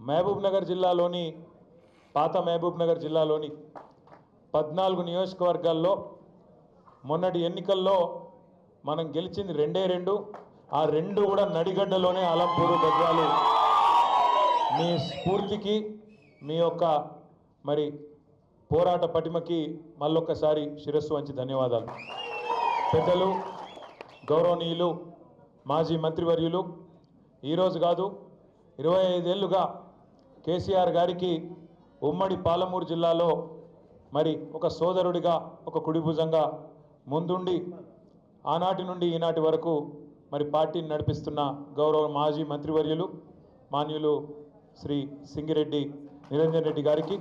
మహబూబ్ నగర్ జిల్లాలోని పాత మహబూబ్ నగర్ జిల్లాలోని 14 నియోజకవర్గాల్లో మొన్నటి ఎన్నికల్లో మనం గెలిచింది రెండే ఆ రెండు కూడా నడిగడ్డలోనే అలంపూరు గద్వాలు మీ స్ఫూర్తికి మీ యొక్క మరి పోరాట పటిమకి మళ్ళొక్కసారి శిరస్సు వంచి ధన్యవాదాలు. పెద్దలు గౌరవనీయులు మాజీ మంత్రివర్యులు ఈరోజు కాదు 25 ఏళ్లుగా కేసీఆర్ గారికి ఉమ్మడి పాలమూరు జిల్లాలో మరి ఒక సోదరుడిగా ఒక కుడిభుజంగా ముందుండి ఆనాటి నుండి ఈనాటి వరకు మరి పార్టీని నడిపిస్తున్న గౌరవ మాజీ మంత్రివర్యులు మాన్యులు శ్రీ సింగిరెడ్డి నిరంజన్ రెడ్డి గారికి,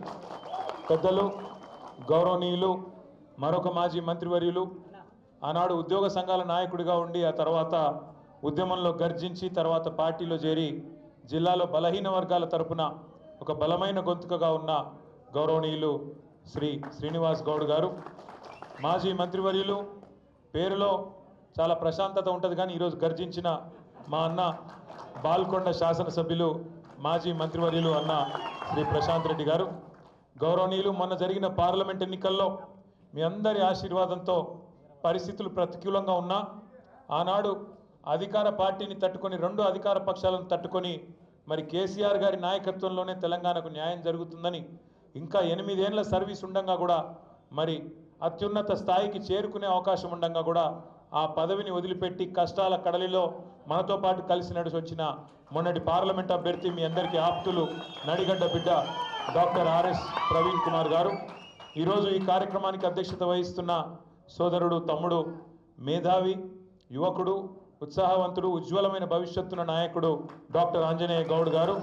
పెద్దలు గౌరవనీయులు మరొక మాజీ మంత్రివర్యులు ఆనాడు ఉద్యోగ సంఘాల నాయకుడిగా ఉండి ఆ తర్వాత ఉద్యమంలో గర్జించి తర్వాత పార్టీలో చేరి జిల్లాలో బలహీన వర్గాల తరపున ఒక బలమైన గొంతుకగా ఉన్న గౌరవనీయులు శ్రీ శ్రీనివాస్ గౌడ్ గారు, మాజీ మంత్రివర్యులు పేరులో చాలా ప్రశాంతత ఉంటుంది కానీ ఈరోజు గర్జించిన మా అన్న బాల్కొండ శాసనసభ్యులు మాజీ మంత్రివర్యులు అన్న శ్రీ ప్రశాంత్ రెడ్డి గారు, గౌరవనీయులు మొన్న జరిగిన పార్లమెంట్ ఎన్నికల్లో మీ అందరి ఆశీర్వాదంతో పరిస్థితులు ప్రతికూలంగా ఉన్నా ఆనాడు అధికార పార్టీని తట్టుకొని రెండు అధికార పక్షాలను తట్టుకొని మరి కేసీఆర్ గారి నాయకత్వంలోనే తెలంగాణకు న్యాయం జరుగుతుందని ఇంకా 8 ఏళ్ల సర్వీస్ ఉండగా కూడా మరి అత్యున్నత స్థాయికి చేరుకునే అవకాశం ఉండగా కూడా ఆ పదవిని వదిలిపెట్టి కష్టాల కడలిలో మనతో పాటు కలిసి నడిచి వచ్చిన మొన్నటి పార్లమెంట్ అభ్యర్థి మీ అందరికీ ఆప్తులు నడిగడ్డ బిడ్డ డాక్టర్ ఆర్ఎస్ ప్రవీణ్ కుమార్ గారు, ఈరోజు ఈ కార్యక్రమానికి అధ్యక్షత వహిస్తున్న సోదరుడు తమ్ముడు మేధావి యువకుడు ఉత్సాహవంతుడు ఉజ్వలమైన భవిష్యత్తున్న నాయకుడు డాక్టర్ ఆంజనేయ గౌడ్ గారు,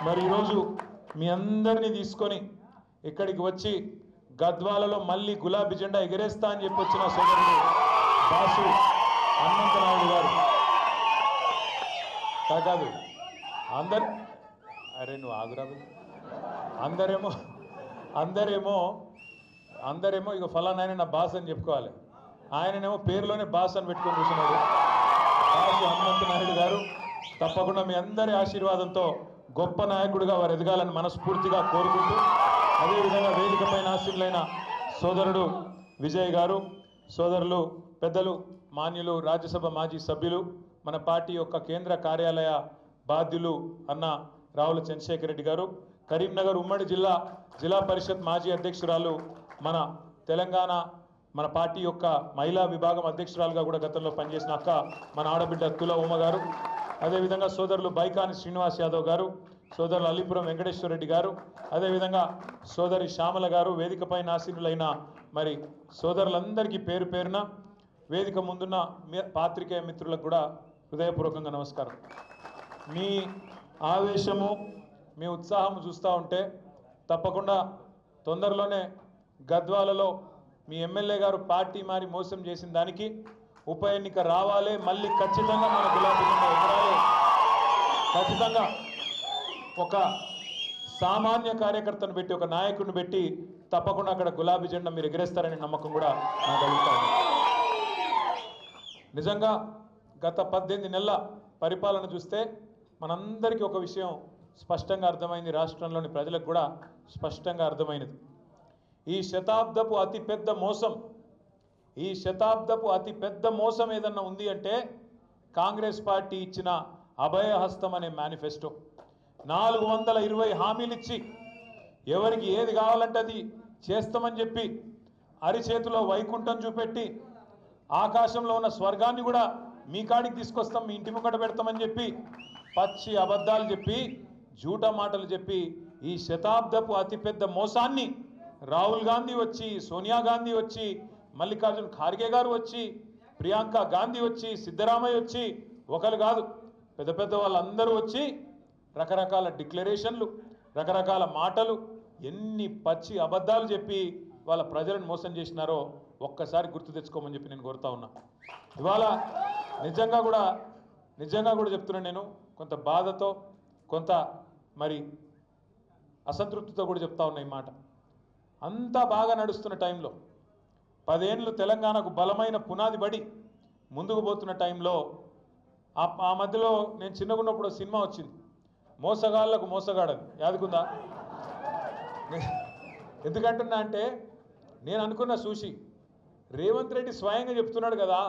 మరి ఈరోజు మీ అందరినీ తీసుకొని ఇక్కడికి వచ్చి గద్వాలలో మళ్ళీ గులాబీ జెండా ఎగరేస్తా అని చెప్పి వచ్చిన సోదరుడు బాసు హనుమంతనాయుడు గారు కాదు అందరు అరే నువ్వు ఆగురాదు అందరేమో ఇక ఫలానా నా బాస్ అని చెప్పుకోవాలి, ఆయననేమో పేరులోనే బాస్ అని పెట్టుకొని కూర్చున్నాడు. బాసు హనుమంతనాయుడు గారు తప్పకుండా మీ అందరి ఆశీర్వాదంతో గొప్ప నాయకుడిగా వారు ఎదగాలని మనస్ఫూర్తిగా కోరుకుంటూ, అదేవిధంగా వేదికపైన ఆశీర్లైన సోదరుడు విజయ్ గారు, సోదరులు పెద్దలు మాన్యులు రాజ్యసభ మాజీ సభ్యులు మన పార్టీ యొక్క కేంద్ర కార్యాలయ బాధ్యులు అన్న రావుల చంద్రశేఖర్ రెడ్డి గారు, కరీంనగర్ ఉమ్మడి జిల్లా పరిషత్ మాజీ అధ్యక్షురాలు మన తెలంగాణ మన పార్టీ యొక్క మహిళా విభాగం అధ్యక్షురాలుగా కూడా గతంలో పనిచేసిన అక్క మన ఆడబిడ్డ తుల ఉమ్మ గారు, అదేవిధంగా సోదరులు బైకాని శ్రీనివాస్ యాదవ్ గారు, సోదరులు అల్లిపురం వెంకటేశ్వర రెడ్డి గారు, అదేవిధంగా సోదరి శ్యామల గారు, వేదికపై ఆసీనులైన మరి సోదరులందరికీ పేరు పేరున వేదిక ముందున్న పాత్రికేయ మిత్రులకు కూడా హృదయపూర్వకంగా నమస్కారం. మీ ఆవేశము మీ ఉత్సాహం చూస్తూ ఉంటే తప్పకుండా తొందరలోనే గద్వాలలో మీ ఎమ్మెల్యే గారు పార్టీ మారి మోసం చేసిన దానికి ఉప ఎన్నిక రావాలి, మళ్ళీ ఖచ్చితంగా మన గులాబీ జెండా ఎగరాలి, ఖచ్చితంగా ఒక సామాన్య కార్యకర్తను పెట్టి ఒక నాయకుడిని పెట్టి తప్పకుండా అక్కడ గులాబీ జెండా మీరు ఎగరేస్తారనే నమ్మకం కూడా నాకు కలుగుతాను. నిజంగా గత 18 నెలల పరిపాలన చూస్తే మనందరికీ ఒక విషయం స్పష్టంగా అర్థమైంది, రాష్ట్రంలోని ప్రజలకు కూడా స్పష్టంగా అర్థమైనది. ఈ శతాబ్దపు అతిపెద్ద మోసం ఏదన్నా ఉంది అంటే కాంగ్రెస్ పార్టీ ఇచ్చిన అభయహస్తం అనే మేనిఫెస్టో. 420 హామీలు ఇచ్చి ఎవరికి ఏది కావాలంటే అది చేస్తామని చెప్పి అరిచేతిలో వైకుంఠం చూపెట్టి ఆకాశంలో ఉన్న స్వర్గాన్ని కూడా మీ కాడికి తీసుకొస్తాం, మీ ఇంటి ముంగట పెడతామని చెప్పి పచ్చి అబద్ధాలు చెప్పి జూటా మాటలు చెప్పి ఈ శతాబ్దపు అతిపెద్ద మోసాన్ని రాహుల్ గాంధీ వచ్చి, సోనియా గాంధీ వచ్చి, మల్లికార్జున్ ఖార్గే గారు వచ్చి, ప్రియాంక గాంధీ వచ్చి, సిద్ధరామయ్య వచ్చి, ఒకరు కాదు పెద్ద వాళ్ళందరూ వచ్చి రకరకాల డిక్లరేషన్లు రకరకాల మాటలు ఎన్ని పచ్చి అబద్ధాలు చెప్పి వాళ్ళ ప్రజలను మోసం చేసినారో ఒక్కసారి గుర్తు తెచ్చుకోమని చెప్పి నేను కోరుతా ఉన్నా. ఇవాళ నిజంగా కూడా చెప్తున్నాను, నేను కొంత బాధతో కొంత మరి అసంతృప్తితో కూడా చెప్తా ఉన్నా ఈ మాట. అంతా బాగా నడుస్తున్న టైంలో 10 ఏళ్ళు తెలంగాణకు బలమైన పునాది పడి ముందుకు పోతున్న టైంలో ఆ మధ్యలో నేను చిన్నగున్నప్పుడు సినిమా వచ్చింది, మోసగాళ్ళకు మోసగాడని యాదుకుందా? ఎందుకంటున్నా అంటే నేను అనుకున్న చూసి రేవంత్ రెడ్డి స్వయంగా చెప్తున్నాడు కదా,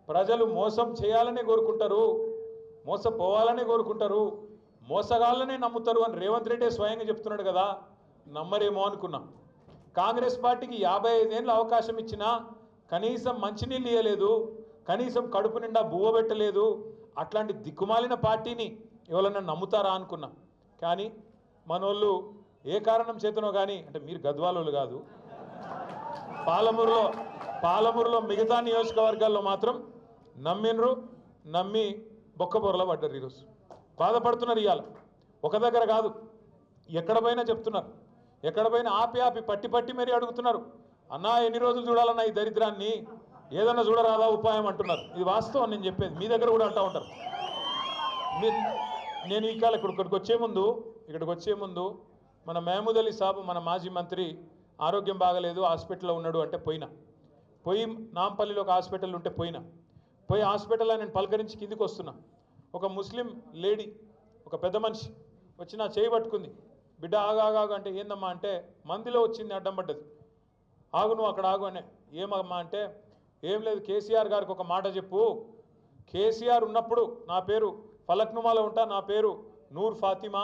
ప్రజలు మోసం చేయాలనే కోరుకుంటారు, మోసపోవాలనే కోరుకుంటారు, మోసగాళ్ళనే నమ్ముతారు అని రేవంత్ రెడ్డి స్వయంగా చెప్తున్నాడు కదా, నమ్మరేమో అనుకున్నాం. కాంగ్రెస్ పార్టీకి 55 ఏళ్ళ అవకాశం ఇచ్చినా కనీసం మంచినీళ్ళు ఇవ్వలేదు, కనీసం కడుపు నిండా బువ్వ పెట్టలేదు. అట్లాంటి దిక్కుమాలిన పార్టీని ఎవరన్నా నమ్ముతారా అనుకున్నాం. కానీ మనోళ్ళు ఏ కారణం చేతనో కానీ, అంటే మీరు గద్వాలోళ్ళు కాదు, పాలమూరులో మిగతా నియోజకవర్గాల్లో మాత్రం నమ్మినరు, నమ్మి బొక్కబొరల పడ్డారు. ఈరోజు బాధపడుతున్నారు. ఇవాళ ఒక దగ్గర కాదు, ఎక్కడ పోయినా చెప్తున్నారు, ఎక్కడ పోయినా ఆపి పట్టి మరీ అడుగుతున్నారు, అన్నా ఎన్ని రోజులు చూడాలన్నా ఈ దరిద్రాన్ని, ఏదన్నా చూడరాదా ఉపాయం అంటున్నారు. ఇది వాస్తవం నేను చెప్పేది, మీ దగ్గర కూడా అంటూ ఉంటారు. నేను ఈ కాలం ఇక్కడికి వచ్చే ముందు మన మహమూద్ అలీ సాబ్, మన మాజీ మంత్రి ఆరోగ్యం బాగలేదు, హాస్పిటల్లో ఉన్నాడు అంటే పోయి నాంపల్లిలో ఒక హాస్పిటల్ ఉంటే పోయి హాస్పిటల్లో నేను పలకరించి కిందికి వస్తున్నా. ఒక ముస్లిం లేడీ, ఒక పెద్ద మనిషి వచ్చి నా చేయి పట్టుకుంది. బిడ్డ ఆగాగు అంటే ఏందమ్మా అంటే మందిలో వచ్చింది, అడ్డం పడ్డది. ఆగు నువ్వు అక్కడ ఆగు అనే. ఏమమ్మా అంటే ఏం లేదు, కేసీఆర్ గారికి ఒక మాట చెప్పు, కేసీఆర్ ఉన్నప్పుడు నా పేరు ఫలక్నుమాలో ఉంటా, నా పేరు నూర్ ఫాతిమా,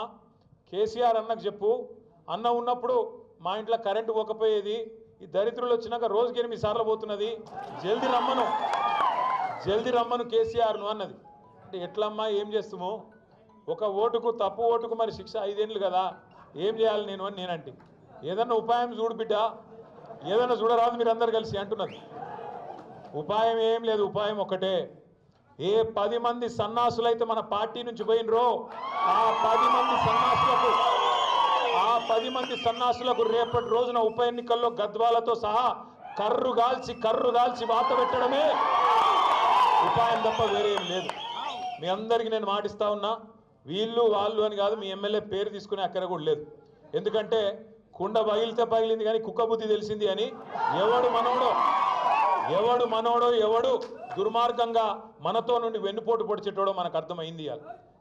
కేసీఆర్ అన్నకు చెప్పు, అన్న ఉన్నప్పుడు మా ఇంట్లో కరెంటు పోకపోయేది, ఈ దరిద్రులు వచ్చినాక రోజుకి 8 సార్లు పోతున్నది, జల్దీ రమ్మను కేసీఆర్ను అన్నది. అంటే ఎట్లమ్మా ఏం చేస్తాము, ఒక ఓటుకు తప్పు ఓటుకు మరి శిక్ష 5 ఏళ్ళు కదా, ఏం చేయాలి నేను అని నేనంటే, ఏదన్నా ఉపాయం చూడు బిడ్డ, ఏదన్నా చూడరాదు మీరు అందరు కలిసి అంటున్నది. ఉపాయం ఏం లేదు, ఉపాయం ఒకటే, ఏ 10 మంది సన్నాసులైతే మన పార్టీ నుంచి పోయినరో ఆ 10 మంది సన్నాసులకు రేపటి రోజున ఉప ఎన్నికల్లో గద్వాలతో సహా కర్రు గాల్చి వాత పెట్టడమే ఉపాయం తప్ప వేరే ఏం లేదు. మీ అందరికీ నేను మాటిస్తా ఉన్నా, వీళ్ళు వాళ్ళు అని కాదు, మీ ఎమ్మెల్యే పేరు తీసుకునే అక్కర కూడా లేదు. ఎందుకంటే కుండ పగిలింది కానీ కుక్క బుద్ధి తెలిసింది అని ఎవడు మనోడో ఎవడు దుర్మార్గంగా మనతో నుండి వెన్నుపోటు పొడిచేటోడో మనకు అర్థమైంది.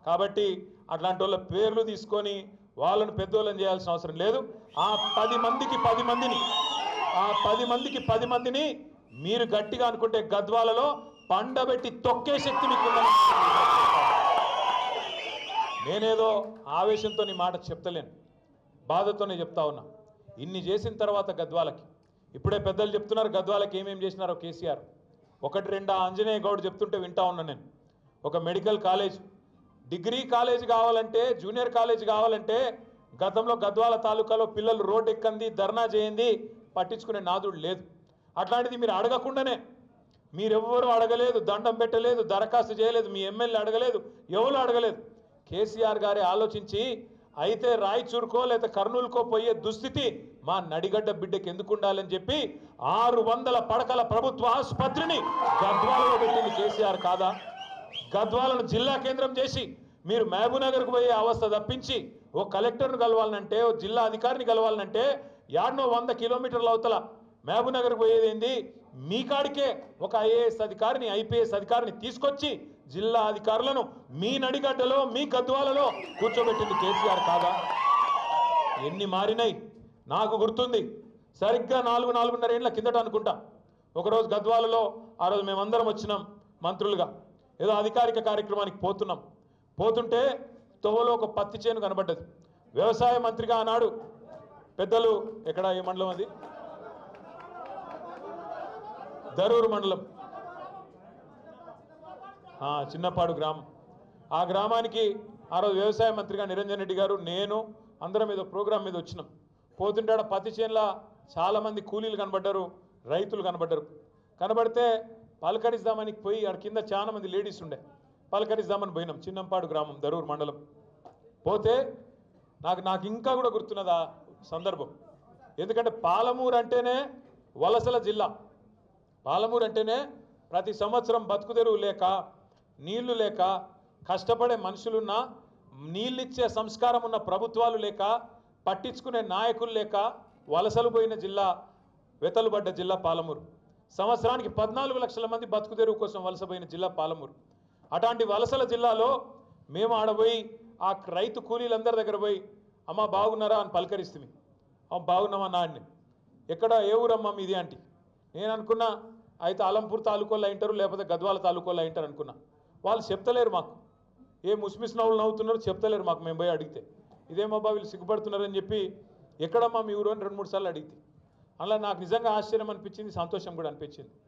కాబట్టి అట్లాంటి వాళ్ళ పేర్లు తీసుకొని వాళ్ళను పెద్దోళ్ళని చేయాల్సిన అవసరం లేదు. ఆ 10 మందికి మీరు గట్టిగా అనుకుంటే గద్వాలలో పండబెట్టి తొక్కే శక్తి మీకు ఉందని నేనేదో ఆవేశంతో నీ మాట చెప్తలేను, బాధతోనే చెప్తా ఉన్నా. ఇన్ని చేసిన తర్వాత గద్వాలకి ఇప్పుడే పెద్దలు చెప్తున్నారు, గద్వాలకి ఏమేం చేసినారో కేసీఆర్. 1-2 ఆంజనేయ గౌడ్ చెప్తుంటే వింటా ఉన్నా నేను. ఒక మెడికల్ కాలేజ్, డిగ్రీ కాలేజ్ కావాలంటే, జూనియర్ కాలేజ్ కావాలంటే గతంలో గద్వాల తాలూకాలో పిల్లలు రోడ్డు ఎక్కంది, ధర్నా చేయింది, పట్టించుకునే నాదుడు లేదు. అట్లాంటిది మీరు అడగకుండానే, మీరెవ్వరూ అడగలేదు, దండం పెట్టలేదు, దరఖాస్తు చేయలేదు, మీ ఎమ్మెల్యే అడగలేదు, ఎవరు అడగలేదు. కేసీఆర్ గారే ఆలోచించి అయితే రాయచూరుకో లేదా కర్నూలుకో పోయే దుస్థితి మా నడిగడ్డ బిడ్డకి ఎందుకు ఉండాలని చెప్పి 600 పడకల ప్రభుత్వ ఆసుపత్రిని గద్వాలలో పెట్టింది కేసీఆర్ కాదా? గద్వాలను జిల్లా కేంద్రం చేసి మీరు మహబూబ్నగర్కు పోయే అవస్థ తప్పించి ఓ కలెక్టర్ను కలవాలనంటే, ఓ జిల్లా అధికారిని కలవాలనంటే 100 కిలోమీటర్ల అవతల మహబూబ్నగర్కు పోయేదేంది? మీ కాడికే ఒక ఐఏఎస్ అధికారిని, ఐపీఎస్ అధికారిని తీసుకొచ్చి జిల్లా అధికారులను మీ నడిగడ్డలో, మీ గద్వాలలో కూర్చోబెట్టింది కేసీఆర్ కాదా? ఎన్ని మారినాయి నాకు గుర్తుంది. సరిగ్గా 4-4.5 ఏళ్ల కిందట అనుకుంటా, ఒకరోజు గద్వాలలో, ఆ రోజు మేమందరం వచ్చినాం మంత్రులుగా, ఏదో అధికారిక కార్యక్రమానికి పోతుంటే తోవలో ఒక పత్తి చేను కనబడ్డది. వ్యవసాయ మంత్రిగా ఆనాడు పెద్దలు, ఎక్కడ ఏ మండలం అది, దరూరు మండలం, చిన్నపాడు గ్రామం. ఆ గ్రామానికి ఆ రోజు వ్యవసాయ మంత్రిగా నిరంజన్ రెడ్డి గారు, నేను అందరం ఏదో ప్రోగ్రాం మీద వచ్చినాం. పోతుంటే ఆడ పత్తి చేనులా చాలామంది కూలీలు కనబడ్డారు, రైతులు కనబడితే పలకరిద్దామని పోయి ఆడ కింద చాలా మంది లేడీస్ ఉండే, పలకరిద్దామని పోయినాం. చిన్నంపాడు గ్రామం, దరూరు మండలం. పోతే నాకు ఇంకా కూడా గుర్తున్నది ఆ సందర్భం. ఎందుకంటే పాలమూరు అంటేనే వలసల జిల్లా, పాలమూరు అంటేనే ప్రతి సంవత్సరం బతుకుదెరువు లేక, నీళ్లు లేక, కష్టపడే మనుషులున్నా, నీళ్ళిచ్చే సంస్కారం ఉన్న ప్రభుత్వాలు లేక, పట్టించుకునే నాయకులు లేక వలసలు పోయిన జిల్లా, వెతలుబడ్డ జిల్లా పాలమూరు. సంవత్సరానికి 14 లక్షల మంది బతుకుదెరువు కోసం వలసపోయిన జిల్లా పాలమూరు. అట్లాంటి వలసల జిల్లాలో మేము ఆడబోయి ఆ రైతు కూలీలందరి దగ్గర పోయి అమ్మ బాగున్నారా అని పలకరిస్తుంది. బాగున్నామా నాన్ని, ఎక్కడ ఏ ఊరమ్మా మీది అంటే నేను అనుకున్నా అయితే అలంపూర్ తాలూకోలో అయింటారు, లేకపోతే గద్వాల తాలూకోలో అయింటారు అనుకున్నా. వాళ్ళు చెప్తలేరు మాకు, ఏ ముస్మిస్ నవ్వులు నవ్వుతున్నారు చెప్తలేరు మాకు. మేము పోయి అడిగితే ఇదేమబ్బా వీళ్ళు సిగ్గుపడుతున్నారని చెప్పి ఎక్కడమ్మా మీ ఊరు అని 2-3 సార్లు అడిగితే అలా నాకు నిజంగా ఆశ్చర్యం అనిపించింది, సంతోషం కూడా అనిపించింది.